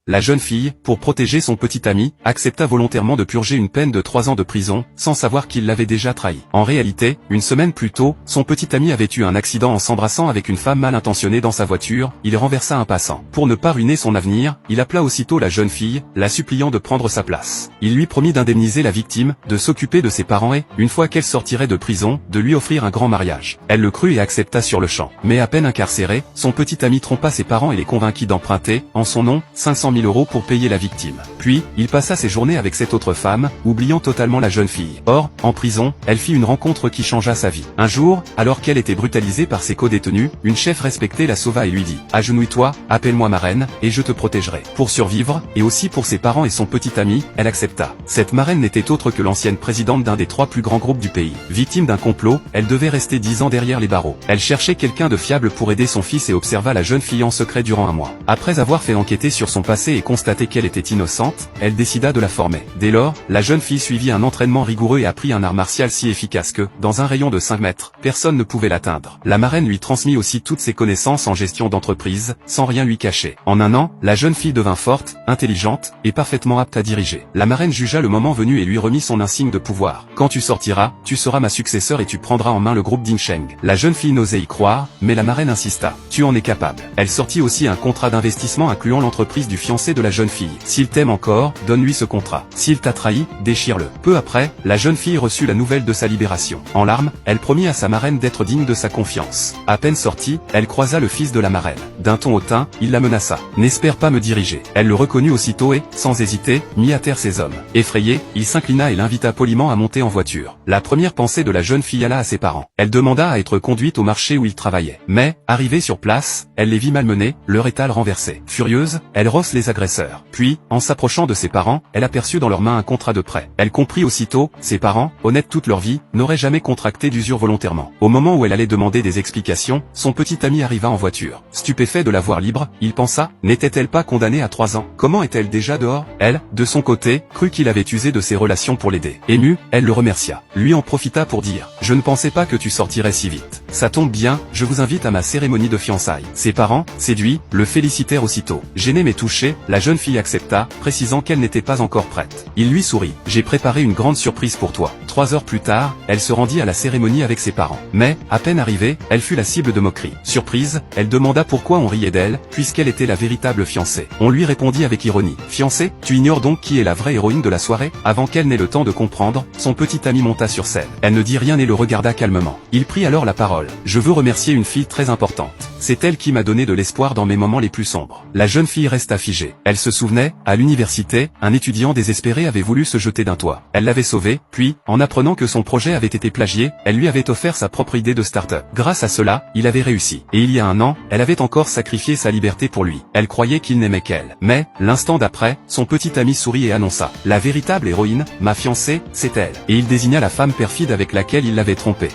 La jeune fille, pour protéger son petit ami, accepta volontairement de purger une peine de 3 ans de prison, sans savoir qu'il l'avait déjà trahi. En réalité, une semaine plus tôt, son petit ami avait eu un accident en s'embrassant avec une femme mal intentionnée dans sa voiture, il renversa un passant. Pour ne pas ruiner son avenir, il appela aussitôt la jeune fille, la suppliant de prendre sa place. Il lui promit d'indemniser la victime, de s'occuper de ses parents et, une fois qu'elle sortirait de prison, de lui offrir un grand mariage. Elle le crut et accepta sur le champ. Mais à peine incarcéré, son petit ami trompa ses parents et les convainquit d'emprunter, en son nom, 500 000 € pour payer la victime. Puis, il passa ses journées avec cette autre femme, oubliant totalement la jeune fille. Or, en prison, elle fit une rencontre qui changea sa vie. Un jour, alors qu'elle était brutalisée par ses co-détenus, une chef respectée la sauva et lui dit « Agenouille-toi, appelle-moi ma reine, et je te protégerai. » Pour survivre, et aussi pour ses parents et son petit ami, elle accepta. Cette marraine n'était autre que l'ancienne présidente d'un des 3 plus grands groupes du pays. Victime d'un complot, elle devait rester 10 ans derrière les barreaux. Elle cherchait quelqu'un de fiable pour aider son fils et observa la jeune fille en secret durant un mois. Après avoir fait enquêter sur son passé et constater qu'elle était innocente, elle décida de la former. Dès lors, la jeune fille suivit un entraînement rigoureux et apprit un art martial si efficace que, dans un rayon de 5 mètres, personne ne pouvait l'atteindre. La marraine lui transmit aussi toutes ses connaissances en gestion d'entreprise, sans rien lui cacher. En un an, la jeune fille devint forte, intelligente, et parfaitement apte à diriger. La marraine jugea le moment venu et lui remit son insigne de pouvoir. « Quand tu sortiras, tu seras ma successeur et tu prendras en main le groupe Dingsheng. » La jeune fille n'osait y croire, mais la marraine insista. « Tu en es capable. » Elle sortit aussi un contrat d'investissement incluant l'entreprise du fiancé de la jeune fille. « S'il t'aime encore, donne-lui ce contrat. S'il t'a trahi, déchire-le. » Peu après, la jeune fille reçut la nouvelle de sa libération. En larmes, elle promit à sa marraine d'être digne de sa confiance. À peine sortie, elle croisa le fils de la marraine. D'un ton hautain, il la menaça. « N'espère pas me diriger. » Elle le reconnut aussitôt et, sans hésiter, mit à terre ses hommes. Effrayé, il s'inclina et l'invita poliment à monter en voiture. La première pensée de la jeune fille alla à ses parents. Elle demanda à être conduite au marché où il travaillait. Mais, arrivée sur place, elle les vit malmenés, leur étal renversé. Furieuse, elle rosse les agresseurs. Puis, en s'approchant de ses parents, elle aperçut dans leurs mains un contrat de prêt. Elle comprit aussitôt, ses parents, honnêtes toute leur vie, n'auraient jamais contracté d'usure volontairement. Au moment où elle allait demander des explications, son petit ami arriva en voiture. Stupéfait de la voir libre, il pensa, n'était-elle pas condamnée à 3 ans? Comment est-elle déjà dehors? Elle, de son côté, crut qu'il avait usé de ses relations pour l'aider. Émue, elle le remercia. Lui en profita pour dire, je ne pensais pas que tu sortirais si vite. Ça tombe bien, je vous invite à ma cérémonie de fiançailles. Ses parents, séduits, le félicitèrent aussitôt. Gênée mais touchée, la jeune fille accepta, précisant qu'elle n'était pas encore prête. Il lui sourit. J'ai préparé une grande surprise pour toi. 3 heures plus tard, elle se rendit à la cérémonie avec ses parents. Mais, à peine arrivée, elle fut la cible de moqueries. Surprise, elle demanda pourquoi on riait d'elle, puisqu'elle était la véritable fiancée. On lui répondit avec ironie. Fiancée, tu ignores donc qui est la vraie héroïne de la soirée? Avant qu'elle n'ait le temps de comprendre, son petit ami monta sur scène. Elle ne dit rien et le regarda calmement. Il prit alors la parole. Je veux remercier une fille très importante. C'est elle qui m'a donné de l'espoir dans mes moments les plus sombres. La jeune fille resta figée. Elle se souvenait, à l'université, un étudiant désespéré avait voulu se jeter d'un toit. Elle l'avait sauvé, puis, en apprenant que son projet avait été plagié, elle lui avait offert sa propre idée de start-up. Grâce à cela, il avait réussi. Et il y a un an, elle avait encore sacrifié sa liberté pour lui. Elle croyait qu'il n'aimait qu'elle. Mais, l'instant d'après, son petit ami sourit et annonça. La véritable héroïne, ma fiancée, c'est elle. Et il désigna la femme perfide avec laquelle il l'avait trompée.